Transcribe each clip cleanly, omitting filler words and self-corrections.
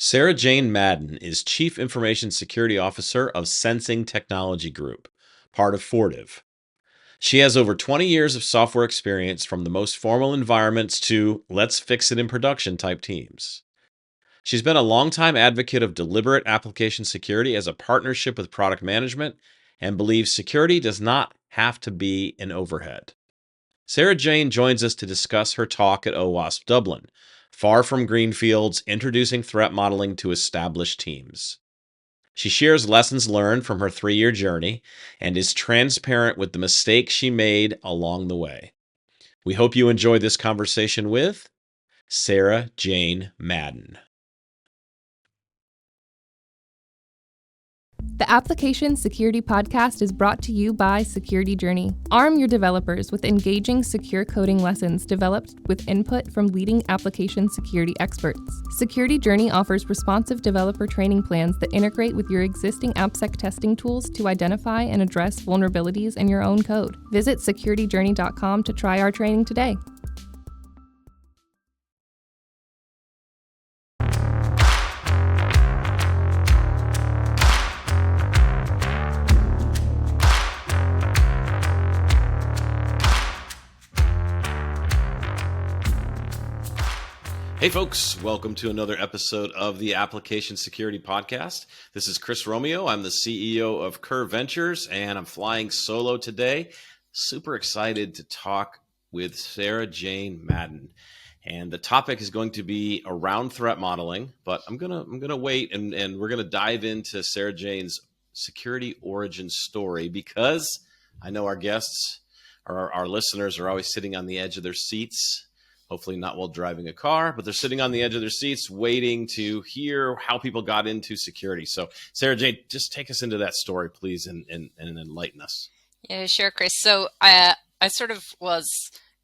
Sarah-jane Madden is Chief Information Security Officer of Sensing Technology Group, part of Fortive. She has over 20 years of software experience from the most formal environments to let's fix it in production type teams. She's been a longtime advocate of deliberate application security as a partnership with product management and believes security does not have to be an overhead. Sarah-jane joins us to discuss her talk at OWASP Dublin, Far from Greenfields, Introducing Threat Modeling to Established Teams. She shares lessons learned from her 3-year journey and is transparent with the mistakes she made along the way. We hope you enjoy this conversation with Sarah-jane Madden. The Application Security Podcast is brought to you by Security Journey. Arm your developers with engaging secure coding lessons developed with input from leading application security experts. Security Journey offers responsive developer training plans that integrate with your existing AppSec testing tools to identify and address vulnerabilities in your own code. Visit securityjourney.com to try our training today. Hey folks, welcome to another episode of the Application Security Podcast. This is Chris Romeo. I'm the CEO of Curve Ventures and I'm flying solo today. Super excited to talk with Sarah-jane Madden. And the topic is going to be around threat modeling, but I'm gonna wait and we're gonna dive into Sarah-jane's security origin story because I know our guests, our listeners are always sitting on the edge of their seats. Hopefully not while driving a car, but they're sitting on the edge of their seats waiting to hear how people got into security. So Sarah-jane, just take us into that story, please, and enlighten us. Yeah, sure, Chris. So I sort of was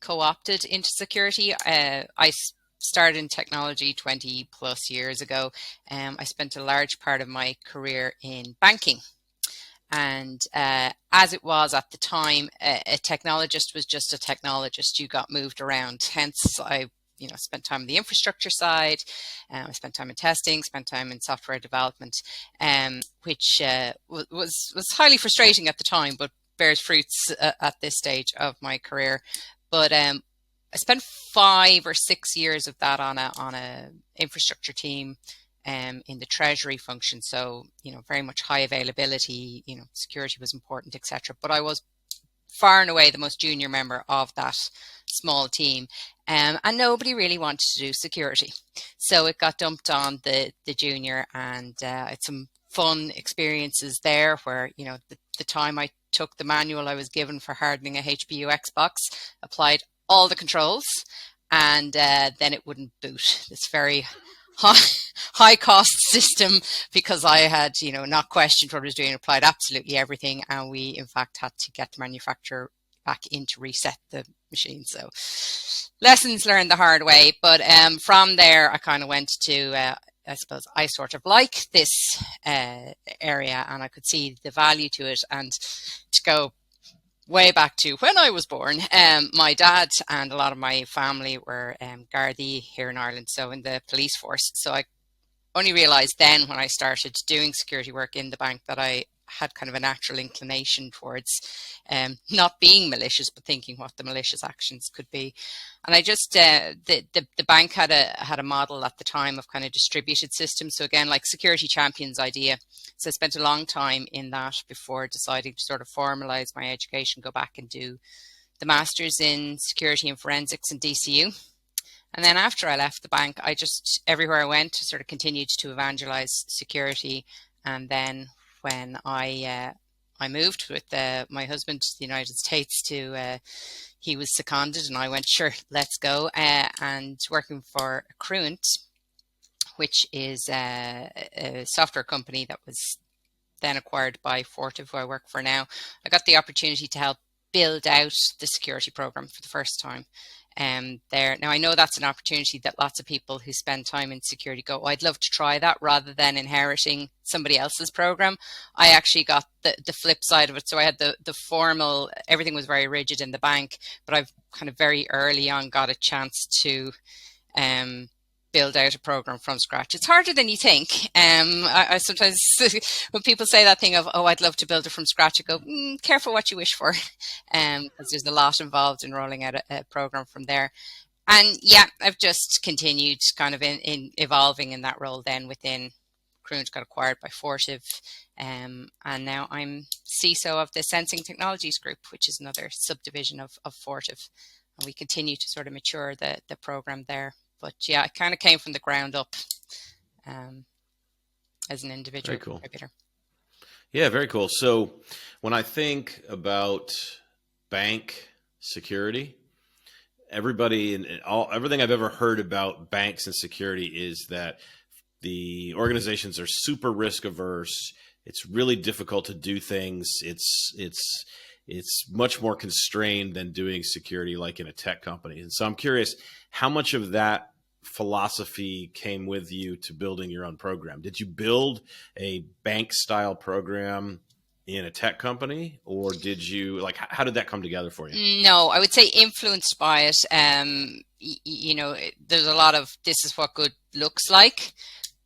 co-opted into security. I started in technology 20 plus years ago. I spent a large part of my career in banking. And as it was at the time, a technologist was just a technologist. You got moved around. Hence, I spent time on the infrastructure side. I spent time in testing, spent time in software development, which was highly frustrating at the time, but bears fruits at this stage of my career. But I spent 5 or 6 years of that on a infrastructure team. In the treasury function, so very much high availability, security was important, etc. But I was far and away the most junior member of that small team, and nobody really wanted to do security, so it got dumped on the junior, and I had some fun experiences there where the time I took the manual I was given for hardening a HPU Xbox, applied all the controls, and then it wouldn't boot. This very high cost system, because I had not questioned what I was doing, applied absolutely everything, and we in fact had to get the manufacturer back in to reset the machine. So lessons learned the hard way. But from there I kind of went to I suppose I sort of like this area, and I could see the value to it. And to go way back to when I was born, my dad and a lot of my family were Gardaí here in Ireland, so in the police force. So I only realised then when I started doing security work in the bank that I had kind of a natural inclination towards not being malicious, but thinking what the malicious actions could be. And I just the bank had a model at the time of kind of distributed systems. So again, like security champions idea. So I spent a long time in that before deciding to sort of formalize my education, go back and do the master's in security and forensics in DCU. And then after I left the bank, I just, everywhere I went, sort of continued to evangelize security. And then when I moved with my husband to the United States he was seconded and I went, sure, let's go. And working for Accruent, which is a software company that was then acquired by Fortive, who I work for now, I got the opportunity to help build out the security program for the first time. There. Now, I know that's an opportunity that lots of people who spend time in security go, oh, I'd love to try that, rather than inheriting somebody else's program. I actually got the flip side of it. So I had the formal, everything was very rigid in the bank, but I've kind of very early on got a chance to build out a program from scratch. It's harder than you think. I sometimes, when people say that thing of, oh, I'd love to build it from scratch, I go, careful what you wish for, because there's a lot involved in rolling out a program from there. And yeah, I've just continued kind of in evolving in that role then within Croon's got acquired by Fortive. And now I'm CISO of the Sensing Technologies Group, which is another subdivision of Fortive. And we continue to sort of mature the program there. But yeah, I kind of came from the ground up as an individual contributor. Yeah, very cool. So when I think about bank security, everything I've ever heard about banks and security is that the organizations are super risk averse. It's really difficult to do things. It's much more constrained than doing security like in a tech company. And so I'm curious, how much of that philosophy came with you to building your own program? Did you build a bank style program in a tech company, or did you how did that come together for you? No, I would say influenced by it. There's a lot of this is what good looks like,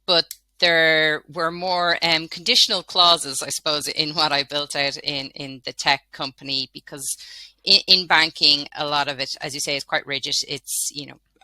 but there were more conditional clauses, I suppose, in what I built out in the tech company, because in banking, a lot of it, as you say, is quite rigid. It's,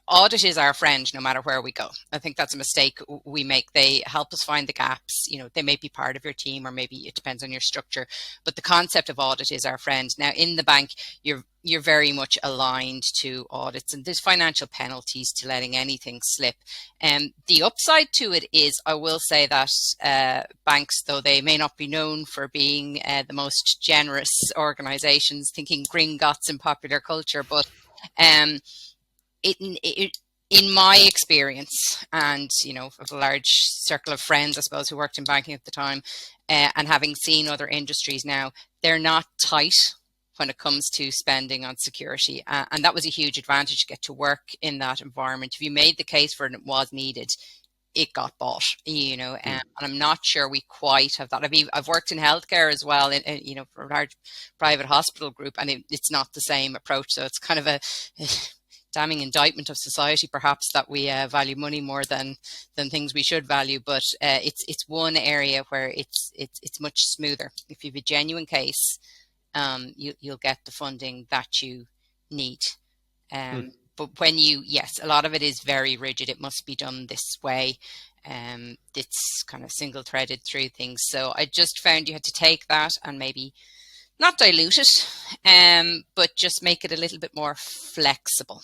audit is our friend no matter where we go. I think that's a mistake we make. They help us find the gaps. They may be part of your team, or maybe it depends on your structure, but the concept of audit is our friend. Now in the bank, you're very much aligned to audits, and there's financial penalties to letting anything slip. And the upside to it is, I will say that banks, though they may not be known for being the most generous organizations, thinking Gringotts in popular culture, but in my experience, and of a large circle of friends, I suppose, who worked in banking at the time, and having seen other industries now, they're not tight when it comes to spending on security, and that was a huge advantage to get to work in that environment. If you made the case for it and it was needed, it got bought, and I'm not sure we quite have that. I've worked in healthcare as well, for a large private hospital group, and it's not the same approach. So it's kind of a damning indictment of society, perhaps, that we value money more than things we should value. But it's one area where it's much smoother. If you have a genuine case, you'll get the funding that you need. But yes, a lot of it is very rigid. It must be done this way. It's kind of single threaded through things. So I just found you had to take that and maybe not dilute it, but just make it a little bit more flexible.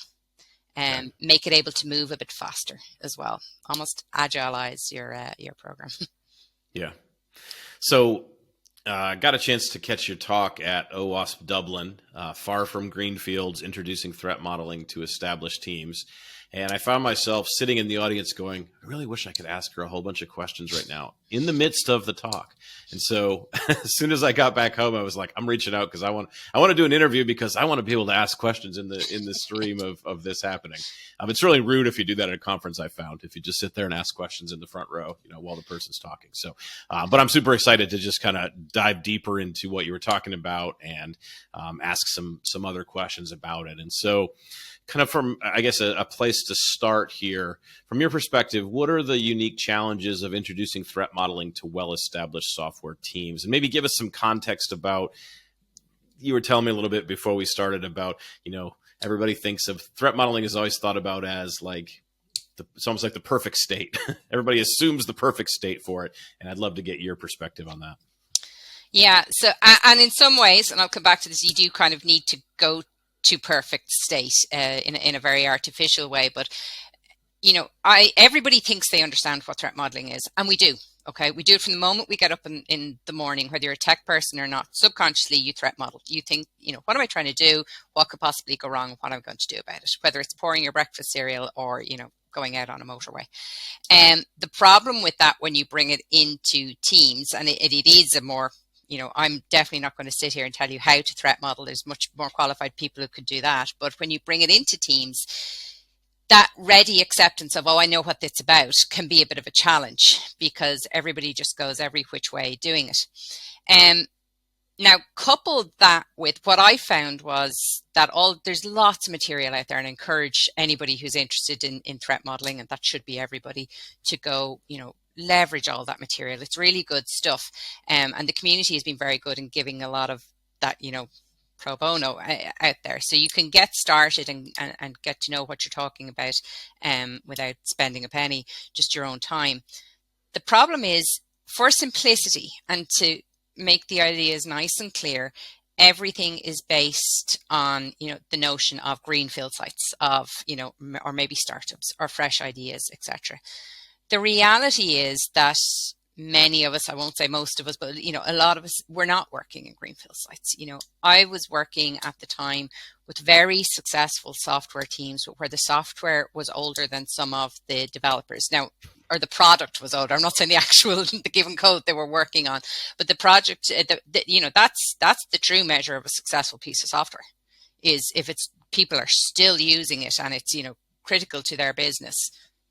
Make it able to move a bit faster as well. Almost agilize your program. Yeah. So got a chance to catch your talk at OWASP Dublin, far from greenfields, introducing threat modeling to established teams. And I found myself sitting in the audience going, I really wish I could ask her a whole bunch of questions right now in the midst of the talk. And so as soon as I got back home, I was like, I'm reaching out because I want to do an interview, because I want to be able to ask questions in the stream of this happening. It's really rude if you do that at a conference, I found, if you just sit there and ask questions in the front row, while the person's talking. So, but I'm super excited to just kind of dive deeper into what you were talking about and ask some other questions about it. And so, kind of from, I guess, a place to start here, from your perspective, what are the unique challenges of introducing threat modeling to well-established software teams? And maybe give us some context about, you were telling me a little bit before we started about, everybody thinks of threat modeling is always thought about as it's almost like the perfect state. Everybody assumes the perfect state for it. And I'd love to get your perspective on that. Yeah. So, and in some ways, and I'll come back to this, you do kind of need to go to perfect state in a very artificial way. But, everybody thinks they understand what threat modeling is, and we do. Okay, we do it from the moment we get up in the morning, whether you're a tech person or not. Subconsciously, you threat model. You think, what am I trying to do? What could possibly go wrong? What am I going to do about it? Whether it's pouring your breakfast cereal or, going out on a motorway. And the problem with that, when you bring it into teams, and it is a more, I'm definitely not going to sit here and tell you how to threat model. There's much more qualified people who could do that. But when you bring it into teams, that ready acceptance of, I know what it's about, can be a bit of a challenge, because everybody just goes every which way doing it. Now, coupled that with what I found was that there's lots of material out there, and I encourage anybody who's interested in threat modeling, and that should be everybody, to go, leverage all that material. It's really good stuff. And the community has been very good in giving a lot of that, pro bono out there. So you can get started and get to know what you're talking about without spending a penny, just your own time. The problem is, for simplicity and to make the ideas nice and clear, everything is based on, the notion of greenfield sites, of, or maybe startups or fresh ideas, etc. The reality is that many of us, I won't say most of us, but a lot of us, we're not working in greenfield sites. I was working at the time with very successful software teams where the software was older than some of the developers. Now, or the product was older. I'm not saying the given code they were working on, but the project, that's the true measure of a successful piece of software, is if it's people are still using it and it's, critical to their business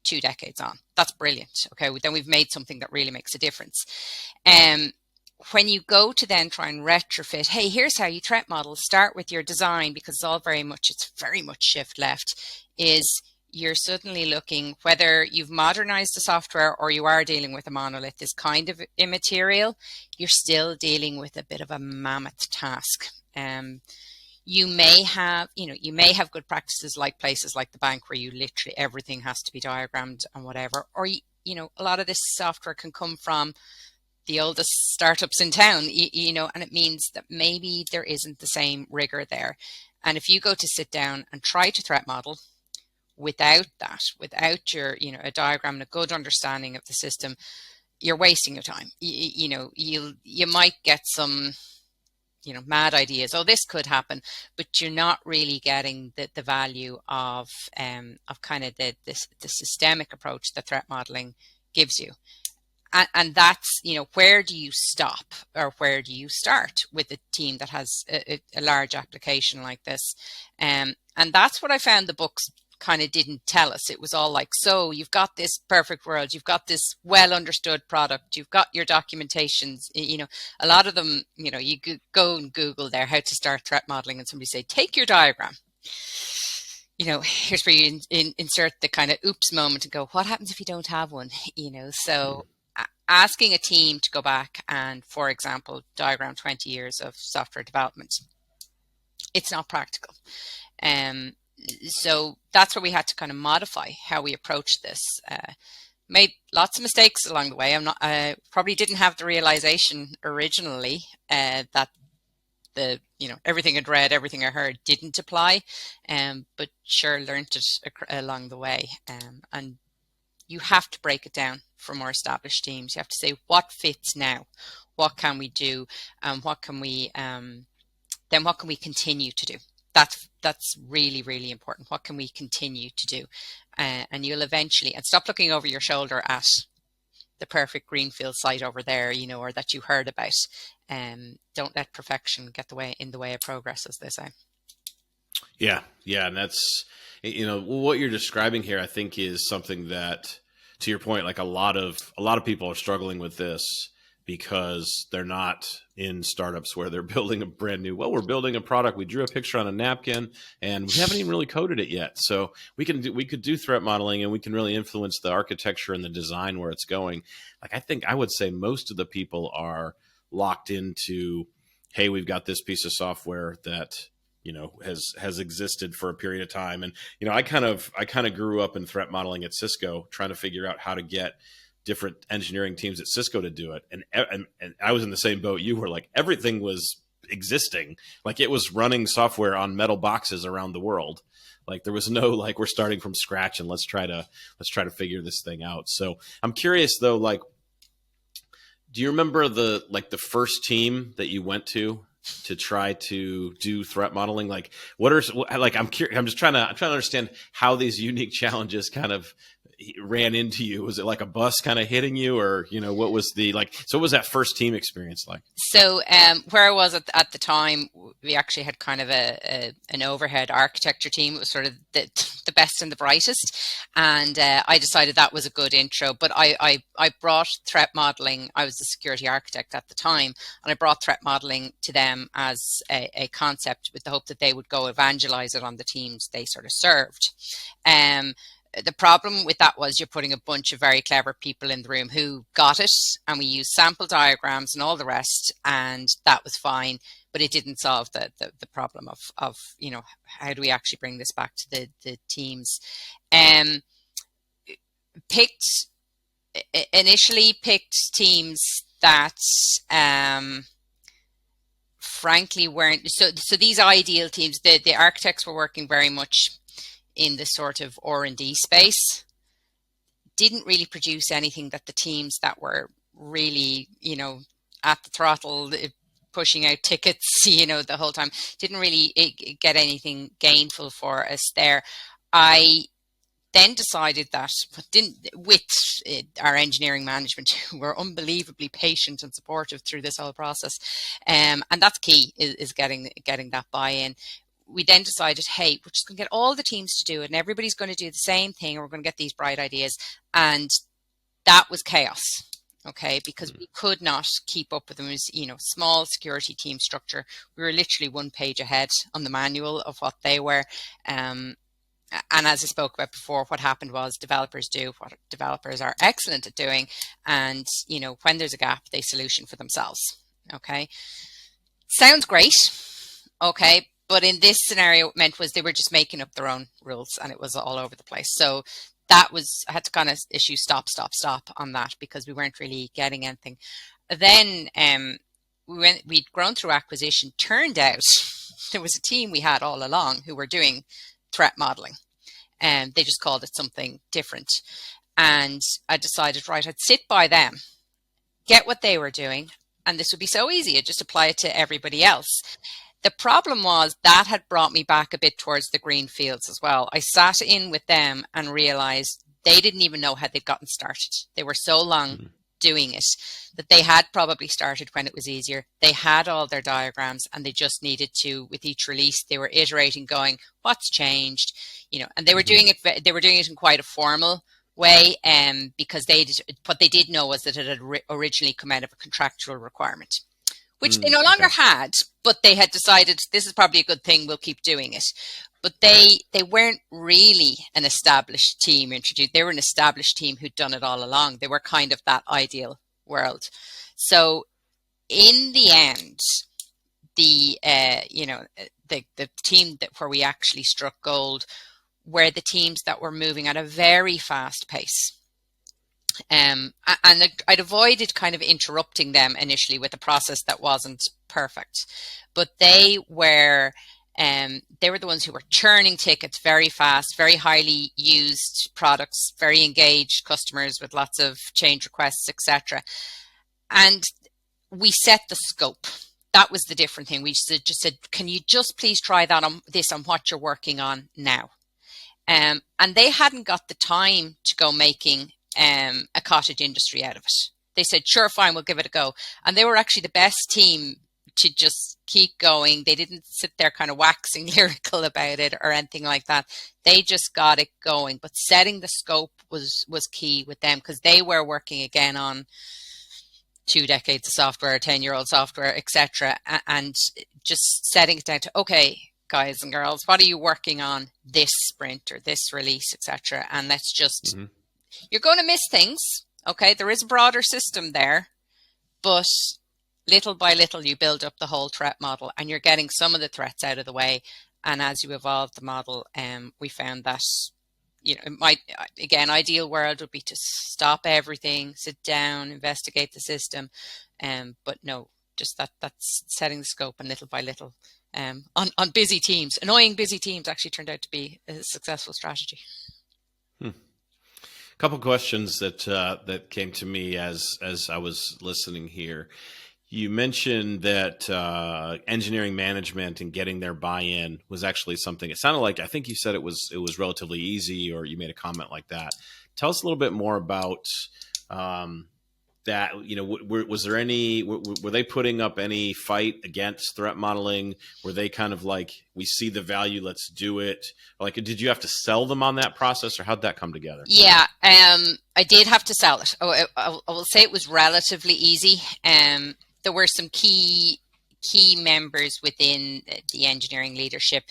2 decades on. That's brilliant. Okay, then we've made something that really makes a difference. When you go to then try and retrofit, hey, here's how you threat model, start with your design, because it's very much shift left, is you're suddenly looking, whether you've modernized the software or you are dealing with a monolith, is kind of immaterial. You're still dealing with a bit of a mammoth task. You may have good practices like places like the bank where you literally everything has to be diagrammed and whatever, or a lot of this software can come from the oldest startups in town, and it means that maybe there isn't the same rigor there. And if you go to sit down and try to threat model without your, a diagram and a good understanding of the system, you're wasting your time. You might get some, mad ideas. Oh, this could happen, but you're not really getting the value of kind of the systemic approach that threat modeling gives you. And that's, where do you stop or where do you start with a team that has a large application like this? And that's what I found the books kind of didn't tell us. It was all like, so you've got this perfect world, you've got this well understood product, you've got your documentations, a lot of them, you could go and Google there how to start threat modeling and somebody say, take your diagram. Here's where you insert the kind of oops moment and go, what happens if you don't have one? So asking a team to go back and, for example, diagram 20 years of software development, it's not practical. So that's where we had to kind of modify how we approach this. Made lots of mistakes along the way. Probably didn't have the realization originally that the everything I'd read, everything I heard didn't apply, but sure learned it along the way. And you have to break it down for more established teams. You have to say what fits now, what can we do, what can we continue to do. That's really, really important. What can we continue to do? And you'll eventually, and stop looking over your shoulder at the perfect greenfield site over there, or that you heard about. Don't let perfection get in the way of progress, as they say. Yeah. And that's, what you're describing here, I think, is something that, to your point, like a lot of people are struggling with this because they're not in startups where they're building a brand new, we're building a product. We drew a picture on a napkin and we haven't even really coded it yet. So we could do threat modeling and we can really influence the architecture and the design where it's going. Like, I think I would say most of the people are locked into, hey, we've got this piece of software that, has existed for a period of time. And, I kind of grew up in threat modeling at Cisco, trying to figure out how to get different engineering teams at Cisco to do it. And I was in the same boat you were. Like, everything was existing. Like, it was running software on metal boxes around the world. Like, there was no, like, we're starting from scratch and let's try to figure this thing out. So I'm curious though, like, do you remember the first team that you went to try to do threat modeling? Like, I'm curious. I'm just trying to understand how these unique challenges kind of, he ran into you? Was it like a bus kind of hitting you, or what was the like? So what was that first team experience like? So where I was at the time, we actually had kind of an overhead architecture team. It was sort of the best and the brightest, and I decided that was a good intro. But I brought threat modeling. I was the security architect at the time, and I brought threat modeling to them as a concept with the hope that they would go evangelize it on the teams they sort of served. The problem with that was you're putting a bunch of very clever people in the room who got it, and we used sample diagrams and all the rest, and that was fine, but it didn't solve the problem of how do we actually bring this back to the teams. Initially picked teams that frankly weren't so these ideal teams. The architects were working very much in the sort of R&D space, didn't really produce anything that the teams that were really, at the throttle, pushing out tickets, the whole time, didn't really get anything gainful for us there. I then decided that with our engineering management, who were unbelievably patient and supportive through this whole process, and that's key, is getting that buy-in. We then decided, hey, we're just going to get all the teams to do it, and everybody's going to do the same thing, and we're going to get these bright ideas. And that was chaos, okay, because we could not keep up with them. It was, small security team structure. We were literally one page ahead on the manual of what they were. And as I spoke about before, what happened was developers do what developers are excellent at doing. And, when there's a gap, they solution for themselves, okay? Sounds great, okay? But in this scenario, it meant was they were just making up their own rules, and it was all over the place. So I had to kind of issue stop on that, because we weren't really getting anything. Then we'd grown through acquisition. Turned out there was a team we had all along who were doing threat modeling, and they just called it something different. And I decided, right, I'd sit by them, get what they were doing, and this would be so easy. I'd just apply it to everybody else. The problem was that had brought me back a bit towards the green fields as well. I sat in with them and realized they didn't even know how they'd gotten started. They were so long doing it that they had probably started when it was easier. They had all their diagrams, and they just needed to, with each release, they were iterating, going, what's changed? And they were doing it. They were doing it in quite a formal way, because what they did know was that it had originally come out of a contractual requirement, which they no longer had, but they had decided this is probably a good thing, we'll keep doing it. But they weren't really an established team introduced. They were an established team who'd done it all along. They were kind of that ideal world. So in the end, the team where we actually struck gold were the teams that were moving at a very fast pace. And I'd avoided kind of interrupting them initially with a process that wasn't perfect, but they were the ones who were churning tickets very fast, very highly used products, very engaged customers with lots of change requests, etc. And we set the scope. That was the different thing. We just said, can you just please try that on what you're working on now? And they hadn't got the time to go making a cottage industry out of it. They said, sure, fine, we'll give it a go. And they were actually the best team to just keep going. They didn't sit there kind of waxing lyrical about it or anything like that. They just got it going. But setting the scope was key with them, because they were working again on 2 decades of software, 10-year-old software, etc. And just setting it down to, okay, guys and girls, what are you working on this sprint or this release, etc. And let's just, you're going to miss things. Okay, there is a broader system there, but little by little you build up the whole threat model, and you're getting some of the threats out of the way. And as you evolve the model, we found that, it might, again, ideal world would be to stop everything, sit down, investigate the system. But no, just that's setting the scope, and little by little, on busy teams, annoying busy teams, actually turned out to be a successful strategy. Couple questions that came to me as I was listening here. You mentioned that engineering management and getting their buy-in was actually something. It sounded like, I think you said it was relatively easy, or you made a comment like that. Tell us a little bit more about that. Was there any? Were they putting up any fight against threat modeling? Were they kind of like, we see the value, let's do it? Like, did you have to sell them on that process, or how'd that come together? Yeah, I did have to sell it. I will say it was relatively easy. There were some key members within the engineering leadership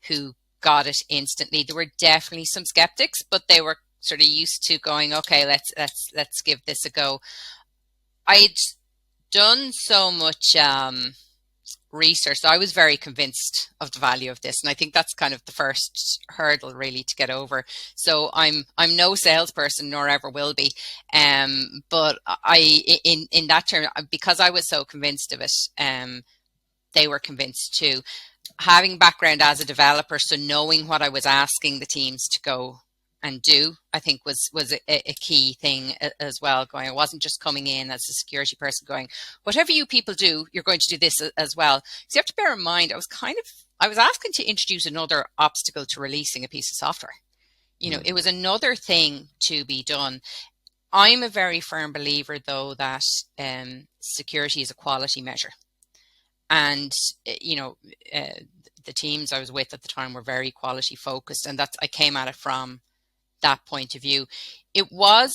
who got it instantly. There were definitely some skeptics, but they were sort of used to going, okay, let's give this a go. I'd done so much research, so I was very convinced of the value of this, and I think that's kind of the first hurdle really to get over. So I'm no salesperson, nor ever will be, but in that term, because I was so convinced of it, they were convinced too. Having background as a developer, so knowing what I was asking the teams to go and do, I think was a key thing as well. I wasn't just coming in as a security person going, whatever you people do, you're going to do this as well. So you have to bear in mind, I was asking to introduce another obstacle to releasing a piece of software. It was another thing to be done. I'm a very firm believer, though, that security is a quality measure. And, the teams I was with at the time were very quality focused, and I came at it from that point of view. It was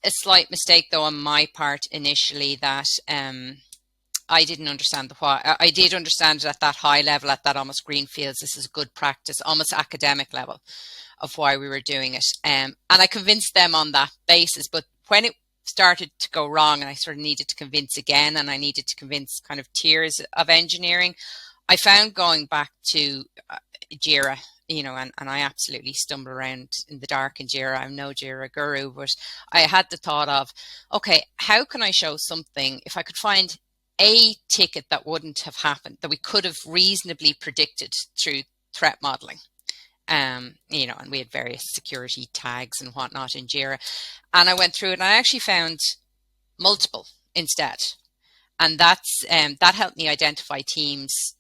a slight mistake, though, on my part initially, that I didn't understand the why. I did understand it at that high level, at that almost greenfields, this is good practice, almost academic level of why we were doing it. And I convinced them on that basis. But when it started to go wrong and I sort of needed to convince again, and I needed to convince kind of tiers of engineering, I found going back to Jira, and I absolutely stumble around in the dark in Jira. I'm no Jira guru, but I had the thought of, okay, how can I show something if I could find a ticket that wouldn't have happened, that we could have reasonably predicted through threat modeling? And we had various security tags and whatnot in Jira. And I went through it and I actually found multiple instead. And that helped me identify teams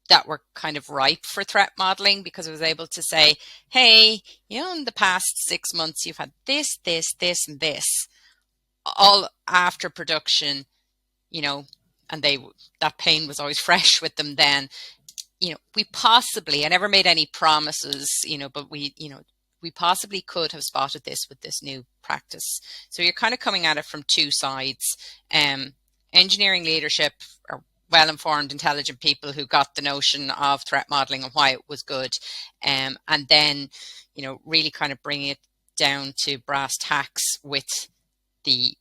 that were kind of ripe for threat modeling, because I was able to say, hey, in the past 6 months, you've had this, this, this, and this, all after production, and that pain was always fresh with them then. We possibly, I never made any promises, but we possibly could have spotted this with this new practice. So you're kind of coming at it from two sides. Engineering leadership are well-informed, intelligent people who got the notion of threat modeling and why it was good. And then, really kind of bringing it down to brass tacks with the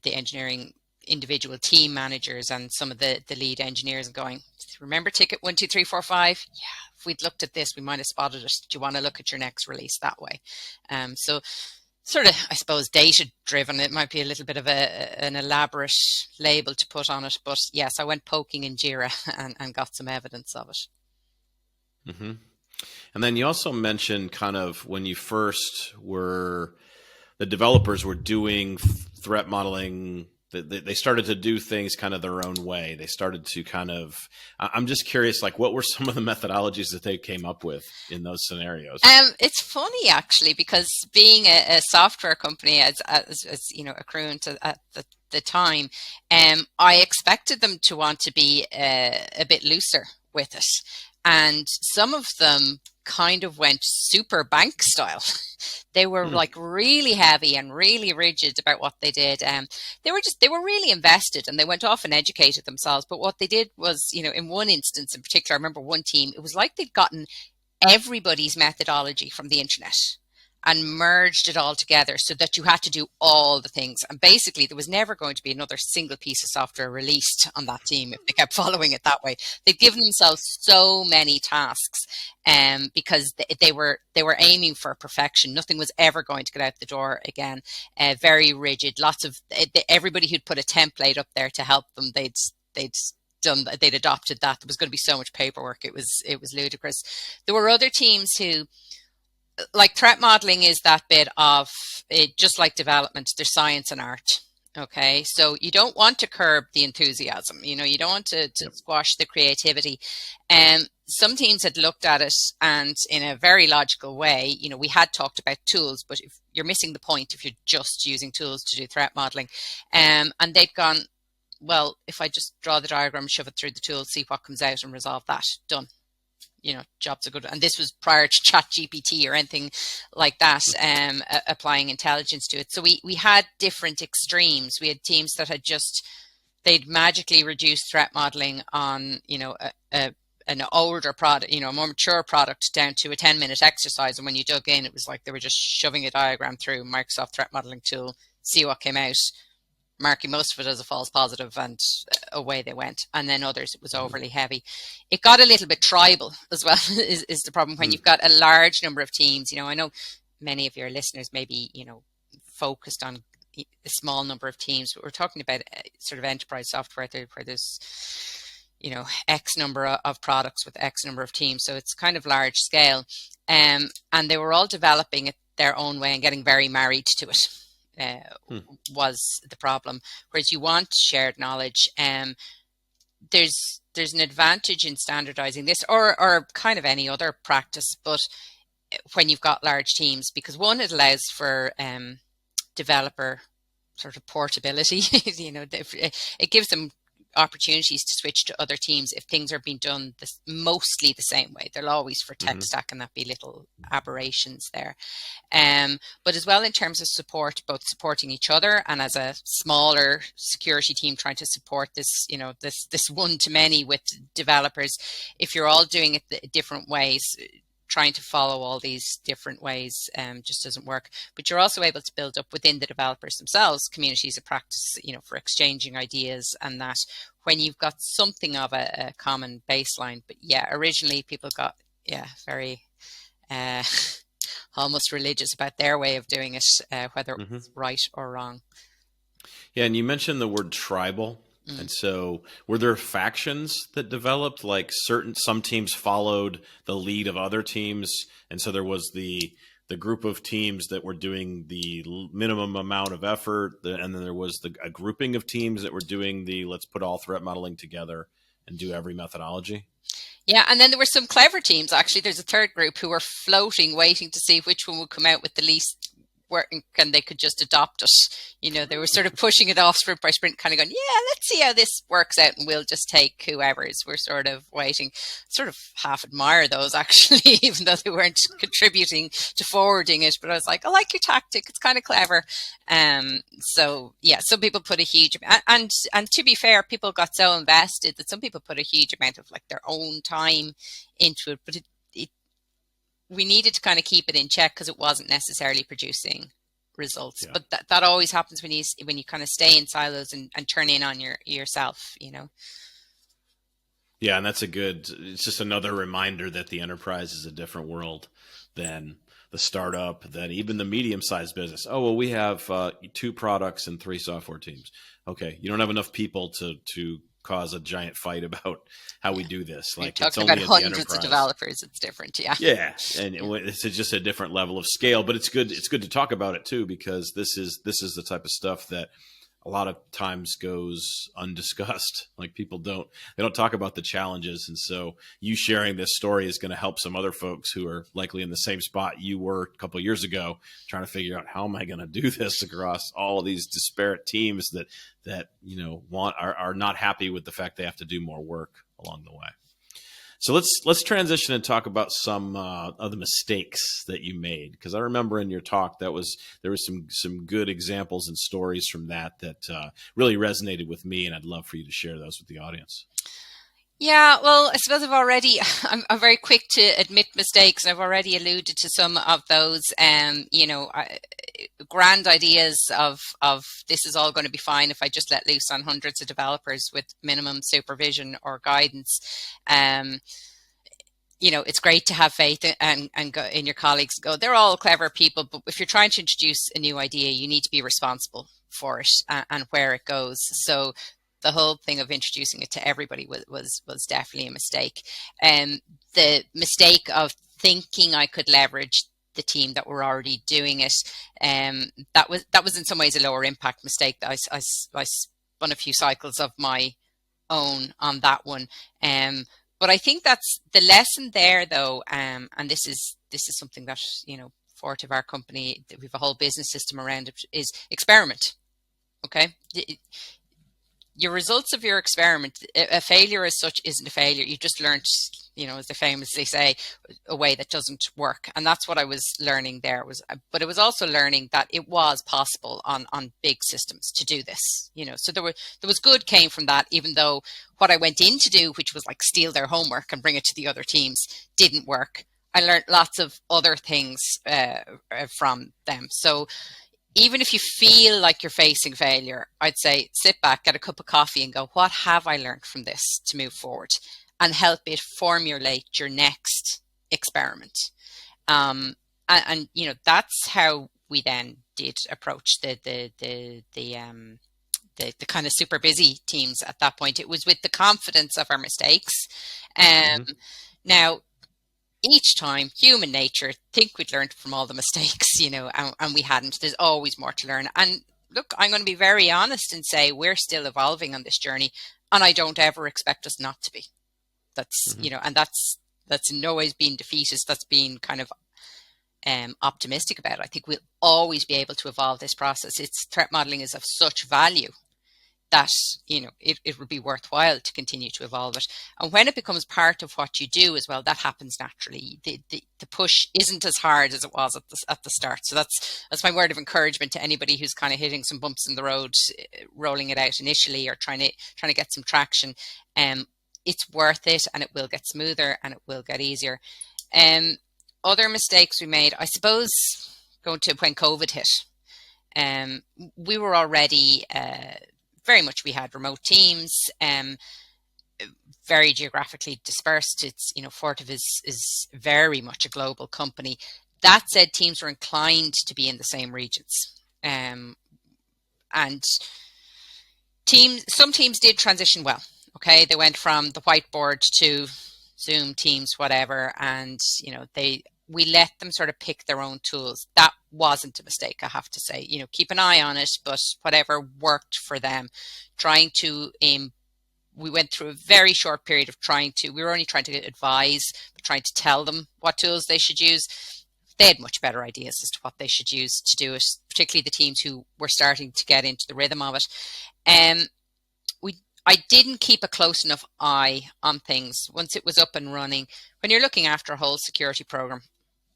engineering individual team managers and some of the lead engineers, and going, remember ticket 1, 2, 3, 4, 5? Yeah, if we'd looked at this, we might have spotted it. Do you want to look at your next release that way? So sort of, I suppose, data driven. It might be a little bit of an elaborate label to put on it, but yes, I went poking in Jira and got some evidence of it. Mm-hmm. And then you also mentioned kind of when you first were, the developers were doing threat modeling, they started to do things kind of their own way. They started to kind of, I'm just curious, like, what were some of the methodologies that they came up with in those scenarios? It's funny, actually, because being a software company, as accruing to at the time, I expected them to want to be a bit looser with it. And some of them kind of went super bank style. They were like really heavy and really rigid about what they did. They were really invested, and they went off and educated themselves. But what they did was, in one instance in particular, I remember one team, it was like they'd gotten everybody's methodology from the internet and merged it all together so that you had to do all the things. And basically, there was never going to be another single piece of software released on that team if they kept following it that way. They'd given themselves so many tasks because they were aiming for perfection. Nothing was ever going to get out the door again. Very rigid. Lots of everybody who'd put a template up there to help them, they'd adopted that. There was going to be so much paperwork. It was ludicrous. There were other teams who, like, threat modeling is that bit of it, just like development, there's science and art. Okay, so you don't want to curb the enthusiasm. You don't want to squash the creativity. some teams had looked at it, and in a very logical way, we had talked about tools, but if you're missing the point if you're just using tools to do threat modeling. And they'd gone, well, if I just draw the diagram, shove it through the tool, see what comes out and resolve that, done. Jobs are good. And this was prior to ChatGPT or anything like that, applying intelligence to it. So we had different extremes. We had teams that had they'd magically reduced threat modeling on, an older product, a more mature product, down to a 10-minute exercise. And when you dug in, it was like they were just shoving a diagram through Microsoft threat modeling tool, see what came out, marking most of it as a false positive, and away they went. And then others, it was overly heavy. It got a little bit tribal as well, is the problem when you've got a large number of teams. I know many of your listeners may be, focused on a small number of teams, but we're talking about sort of enterprise software where there's, X number of products with X number of teams. So it's kind of large scale. And they were all developing it their own way and getting very married to it. Was the problem. Whereas you want shared knowledge. There's an advantage in standardizing this, or kind of any other practice, but when you've got large teams, because one, it allows for developer sort of portability. It gives them opportunities to switch to other teams if things are being done mostly the same way. There'll always, for tech stack, and that be little aberrations there. But as well, in terms of support, both supporting each other and as a smaller security team trying to support this, this one-to-many with developers, if you're all doing it different ways, trying to follow all these different ways just doesn't work. But you're also able to build up within the developers themselves communities of practice, for exchanging ideas, and that when you've got something of a common baseline. But originally people got very almost religious about their way of doing it, whether it was right or wrong. Yeah, and you mentioned the word tribal. And so were there factions that developed, like some teams followed the lead of other teams? And so there was the group of teams that were doing the minimum amount of effort. And then there was a grouping of teams that were doing let's put all threat modeling together and do every methodology. Yeah. And then there were some clever teams. Actually, there's a third group who were floating, waiting to see which one would come out with the least work, and they could just adopt it. They were sort of pushing it off sprint by sprint, kind of going, let's see how this works out, and we'll just take whoever's. We're sort of waiting. Sort of half admire those, actually, even though they weren't contributing to forwarding it. But I was like, I like your tactic. It's kind of clever. So some people put a huge, and to be fair, people got so invested that some people put a huge amount of like their own time into it. But we needed to kind of keep it in check because it wasn't necessarily producing results. Yeah. But that always happens when you kind of stay in silos and turn in on yourself, Yeah, and it's just another reminder that the enterprise is a different world than the startup, than even the medium-sized business. Oh, well, we have 2 products and 3 software teams. Okay, you don't have enough people to cause a giant fight about how we do this. Like, it's only about hundreds of developers. It's different. Yeah. And it's just a different level of scale, but it's good to talk about it too, because this is the type of stuff that a lot of times goes undiscussed. Like they don't talk about the challenges. And so you sharing this story is going to help some other folks who are likely in the same spot you were a couple of years ago, trying to figure out, how am I going to do this across all of these disparate teams that are not happy with the fact they have to do more work along the way. So let's transition and talk about some of the mistakes that you made, because I remember in your talk there was some good examples and stories from that really resonated with me, and I'd love for you to share those with the audience. Yeah, well, I suppose I'm very quick to admit mistakes. I've already alluded to some of those. Grand ideas of this is all going to be fine if I just let loose on hundreds of developers with minimum supervision or guidance. It's great to have faith and go in your colleagues. They're all clever people, but if you're trying to introduce a new idea, you need to be responsible for it and where it goes. So the whole thing of introducing it to everybody was definitely a mistake. The mistake of thinking I could leverage the team that were already doing it, that was in some ways a lower impact mistake. I spun a few cycles of my own on that one. But I think that's the lesson there, though, and this is something that, Fortive, our company, we have a whole business system around it, is experiment. Okay, your results of your experiment, a failure as such isn't a failure. You just learned, as they famously say, a way that doesn't work. And that's what I was learning there. But it was also learning that it was possible on big systems to do this. So there was good came from that, even though what I went in to do, which was like steal their homework and bring it to the other teams, didn't work. I learned lots of other things from them. So even if you feel like you're facing failure, I'd say sit back, get a cup of coffee and go, what have I learned from this to move forward, and help it formulate your next experiment. And that's how we then did approach the kind of super busy teams at that point. It was with the confidence of our mistakes. Now, each time, human nature, think we'd learned from all the mistakes, and we hadn't. There's always more to learn. And look, I'm going to be very honest and say we're still evolving on this journey, and I don't ever expect us not to be. That's, and that's in no ways being defeatist. That's being kind of optimistic about it. I think we'll always be able to evolve this process. Threat modeling is of such value that it would be worthwhile to continue to evolve it. And when it becomes part of what you do as well, that happens naturally. The push isn't as hard as it was at the start. So that's my word of encouragement to anybody who's kind of hitting some bumps in the road, rolling it out initially, or trying to get some traction. It's worth it, and it will get smoother and it will get easier. Other mistakes we made, I suppose, going to when COVID hit. We were already very much, we had remote teams, very geographically dispersed. It's, Fortive is very much a global company. That said, teams were inclined to be in the same regions. And some teams did transition well. Okay, they went from the whiteboard to Zoom, Teams, whatever, and we let them sort of pick their own tools. That wasn't a mistake, I have to say. Keep an eye on it, but whatever worked for them. We went through a very short period of we were only trying to advise, but trying to tell them what tools they should use. They had much better ideas as to what they should use to do it, particularly the teams who were starting to get into the rhythm of it. I didn't keep a close enough eye on things once it was up and running. When you're looking after a whole security program,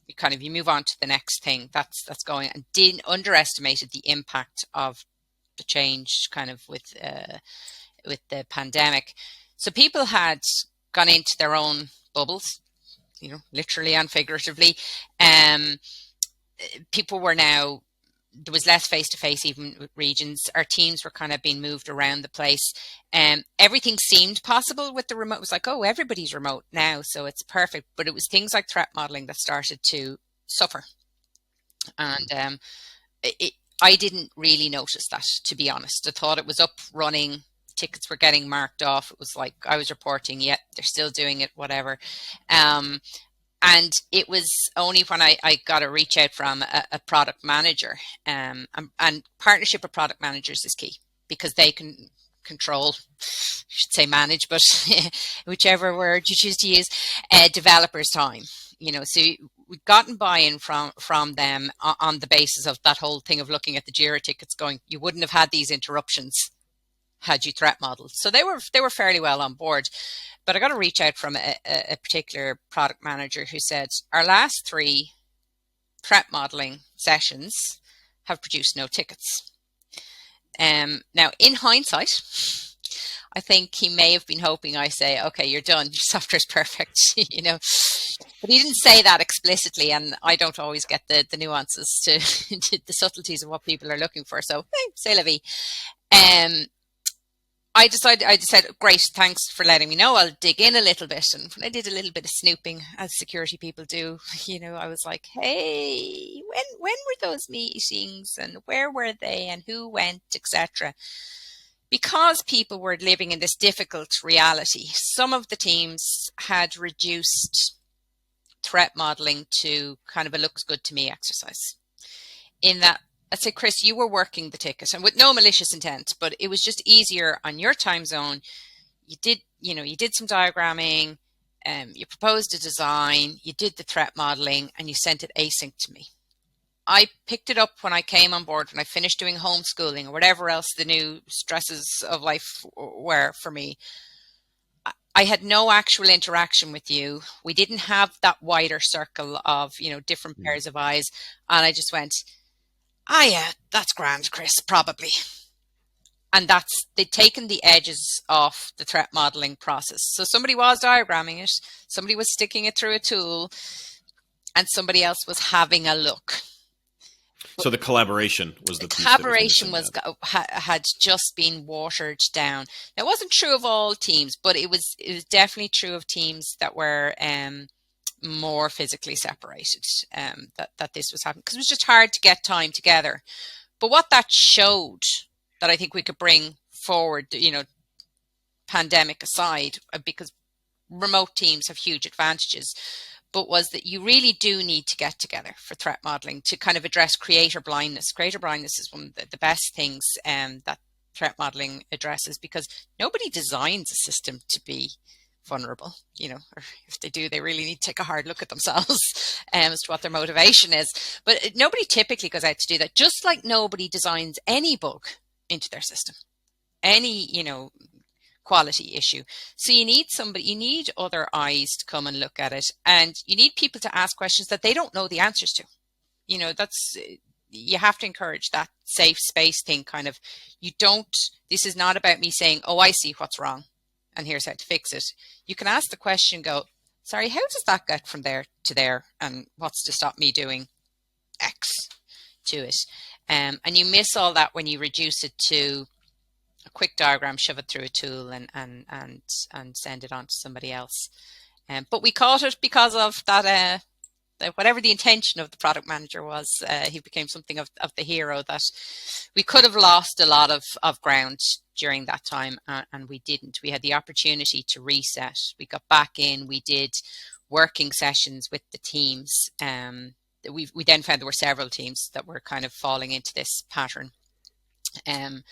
you move on to the next thing that's going, and underestimated the impact of the change kind of with the pandemic. So people had gone into their own bubbles, literally and figuratively. People were now, there was less face-to-face even with regions. Our teams were kind of being moved around the place. Everything seemed possible with the remote. It was like, oh, everybody's remote now, so it's perfect. But it was things like threat modeling that started to suffer. And I didn't really notice that, to be honest. I thought it was up, running, tickets were getting marked off. It was like I was reporting, yeah, they're still doing it, whatever. And it was only when I got a reach out from a product manager, and partnership with product managers is key, because they can control, I should say manage, but whichever word you choose to use, developers' time. So we've gotten buy-in from them on the basis of that whole thing of looking at the JIRA tickets, going, you wouldn't have had these interruptions had you threat modeled. So they were fairly well on board. But I got a reach out from a particular product manager who said, our last 3 threat modeling sessions have produced no tickets. Now, in hindsight, I think he may have been hoping I say, okay, you're done, your software is perfect, But he didn't say that explicitly, and I don't always get the nuances to the subtleties of what people are looking for. So, c'est la vie. I said, great, thanks for letting me know. I'll dig in a little bit. And when I did a little bit of snooping, as security people do, I was like, hey, when were those meetings, and where were they, and who went, etc. Because people were living in this difficult reality, some of the teams had reduced threat modeling to kind of a looks good to me exercise. In that, I'd say, Chris, you were working the ticket, and with no malicious intent, but it was just easier on your time zone. You did some diagramming, You proposed a design, you did the threat modeling, and you sent it async to me. I picked it up when I came on board, when I finished doing homeschooling or whatever else the new stresses of life were for me. I had no actual interaction with you. We didn't have that wider circle of, different pairs of eyes. And I just went, yeah, that's grand, Chris, probably. And they'd taken the edges off the threat modeling process. So somebody was diagramming it, somebody was sticking it through a tool, and somebody else was having a look. So the collaboration was the piece collaboration had just been watered down. Now, it wasn't true of all teams, but it was definitely true of teams that were more physically separated. That this was happening, because it was just hard to get time together. But what that showed, that I think we could bring forward, pandemic aside, because remote teams have huge advantages, but was that you really do need to get together for threat modeling to kind of address creator blindness. Creator blindness is one of the best things that threat modeling addresses, because nobody designs a system to be vulnerable, or if they do, they really need to take a hard look at themselves as to what their motivation is. But nobody typically goes out to do that, just like nobody designs any bug into their system, any, quality issue. So you need other eyes to come and look at it, and you need people to ask questions that they don't know the answers to. You have to encourage that safe space thing, kind of. This is not about me saying, oh, I see what's wrong and here's how to fix it. You can ask the question, go, sorry, how does that get from there to there, and what's to stop me doing X to it? And you miss all that when you reduce it to a quick diagram, shove it through a tool, and send it on to somebody else. But we caught it because of that, whatever the intention of the product manager was. He became something of the hero that we could have lost a lot of ground during that time, and we didn't. We had the opportunity to reset. We got back in. We did working sessions with the teams. We then found there were several teams that were kind of falling into this pattern. And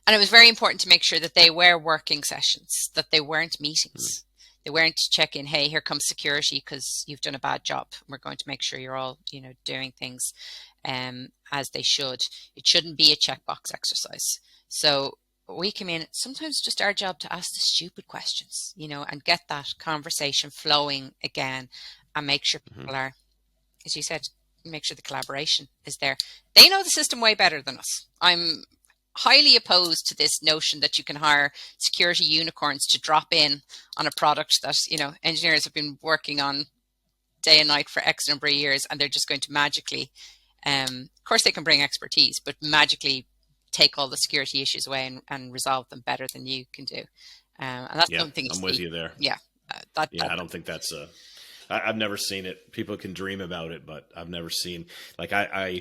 it was very important to make sure that they were working sessions, that they weren't meetings. They weren't check-in, hey, here comes security because you've done a bad job. We're going to make sure you're all, doing things as they should. It shouldn't be a checkbox exercise. So we come in, sometimes just our job to ask the stupid questions, and get that conversation flowing again, and make sure people are, as you said, make sure the collaboration is there. They know the system way better than us. I'm highly opposed to this notion that you can hire security unicorns to drop in on a product that, engineers have been working on day and night for X number of years, and they're just going to magically, of course they can bring expertise, but magically take all the security issues away and resolve them better than you can do. And that's something I'm with you there. Yeah. I don't think that's I've never seen it. People can dream about it, but I've never seen, like, I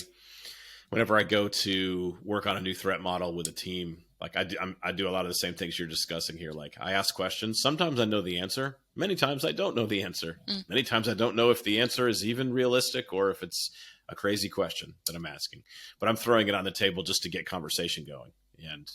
whenever I go to work on a new threat model with a team, like I do a lot of the same things you're discussing here. Like, I ask questions. Sometimes I know the answer. Many times I don't know the answer. Many times I don't know if the answer is even realistic or if it's a crazy question that I'm asking. But I'm throwing it on the table just to get conversation going. And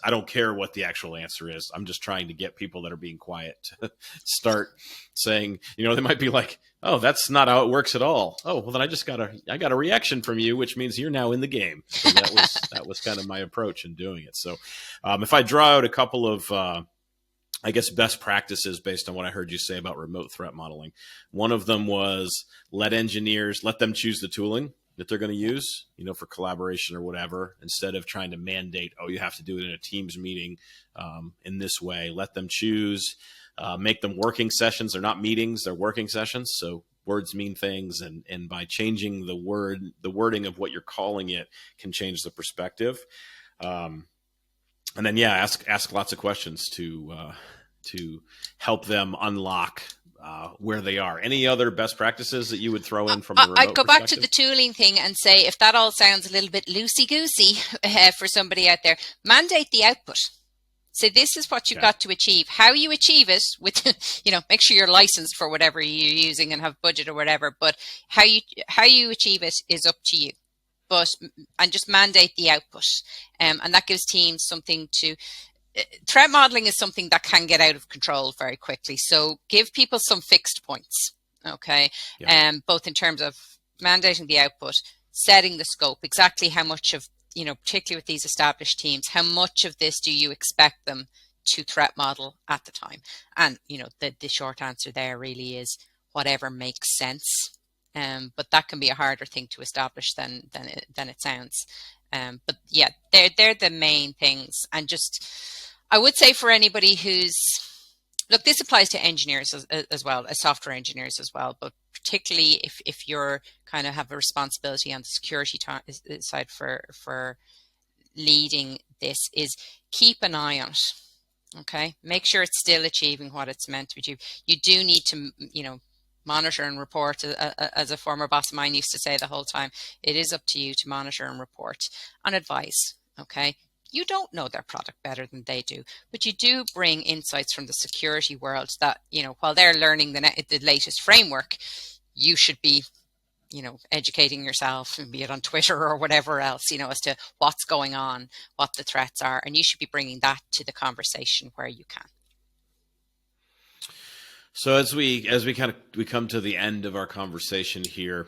I don't care what the actual answer is. I'm just trying to get people that are being quiet to start saying, they might be like, oh, that's not how it works at all. Oh, well, then I got a reaction from you, which means you're now in the game. So that was kind of my approach in doing it. So if I draw out a couple of, best practices based on what I heard you say about remote threat modeling, one of them was let them choose the tooling that they're going to use, for collaboration or whatever, instead of trying to mandate, oh, you have to do it in a Teams meeting in this way. Let them choose, make them working sessions. They're not meetings, they're working sessions. So words mean things. And by changing the wording of what you're calling it can change the perspective. And then, ask lots of questions to help them unlock where they are. Any other best practices that you would throw in from the remote I'd go back to perspective? the tooling thing and say, if that all sounds a little bit loosey-goosey for somebody out there, mandate the output. So this is what you've got to achieve. How you achieve it with, make sure you're licensed for whatever you're using and have budget or whatever, but how you achieve it is up to you. And just mandate the output. And that gives teams something to threat modeling is something that can get out of control very quickly. So give people some fixed points, okay? Yeah. Both in terms of mandating the output, setting the scope, exactly how much of, particularly with these established teams, how much of this do you expect them to threat model at the time? And, the short answer there really is whatever makes sense. But that can be a harder thing to establish than it sounds. But yeah, they're the main things. And just, I would say for anybody who's, look, this applies to engineers as well, as software engineers as well, but particularly if you're kind of have a responsibility on the security side for leading this, is keep an eye on it. Okay, make sure it's still achieving what it's meant to achieve. You do need to, monitor and report. As a former boss of mine used to say the whole time, it is up to you to monitor and report and advise. Okay, you don't know their product better than they do, but you do bring insights from the security world that, while they're learning the latest framework, you should be, educating yourself, and be it on Twitter or whatever else, as to what's going on, what the threats are, and you should be bringing that to the conversation where you can. So as we come to the end of our conversation here,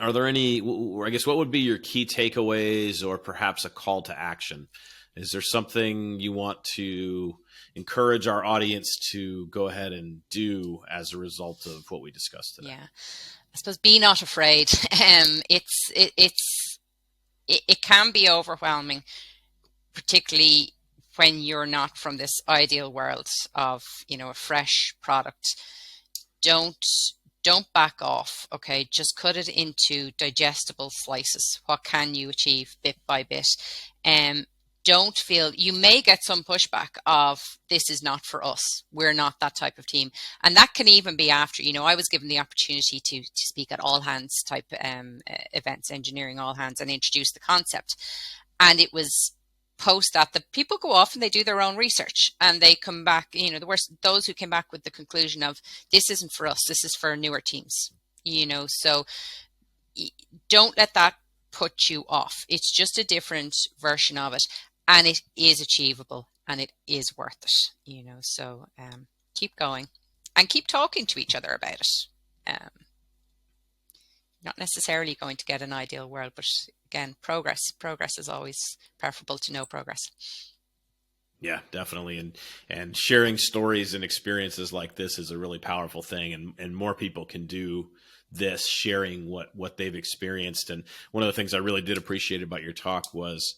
are there any, I guess, what would be your key takeaways or perhaps a call to action? Is there something you want to encourage our audience to go ahead and do as a result of what we discussed today? Yeah, I suppose be not afraid. It can be overwhelming, particularly when you're not from this ideal world of, a fresh product. Don't back off. Okay, just cut it into digestible slices. What can you achieve bit by bit? Don't feel, you may get some pushback of, this is not for us, we're not that type of team, and that can even be after, I was given the opportunity to speak at all hands type events, engineering all hands, and introduce the concept. And it was post that the people go off and they do their own research, and they come back, the worst, those who came back with the conclusion of, this isn't for us, this is for newer teams. So don't let that put you off. It's just a different version of it, and it is achievable, and it is worth it. So keep going and keep talking to each other about it. Not necessarily going to get an ideal world, but again, progress is always preferable to no progress. Yeah, definitely. And sharing stories and experiences like this is a really powerful thing, and more people can do this, sharing what they've experienced. And one of the things I really did appreciate about your talk was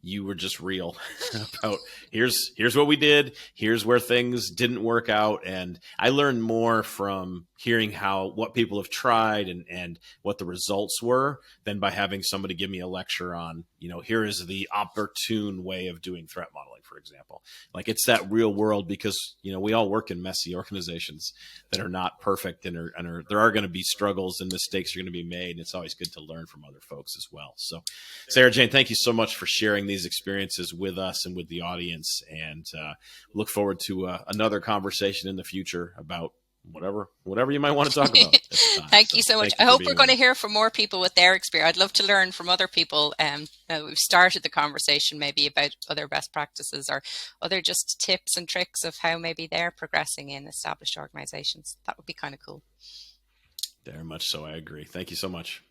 you were just real about, here's what we did, here's where things didn't work out. And I learned more from hearing what people have tried and what the results were than by having somebody give me a lecture on, here is the opportune way of doing threat modeling, for example. Like, it's that real world, because, we all work in messy organizations that are not perfect, and there are going to be struggles and mistakes are going to be made. And it's always good to learn from other folks as well. So Sarah-Jane, thank you so much for sharing these experiences with us and with the audience, and look forward to another conversation in the future about whatever you might want to talk about. Thank you so much. I hope we're going to hear from more people with their experience. I'd love to learn from other people. We've started the conversation maybe about other best practices or other just tips and tricks of how maybe they're progressing in established organizations. That would be kind of cool. Very much so. I agree. Thank you so much.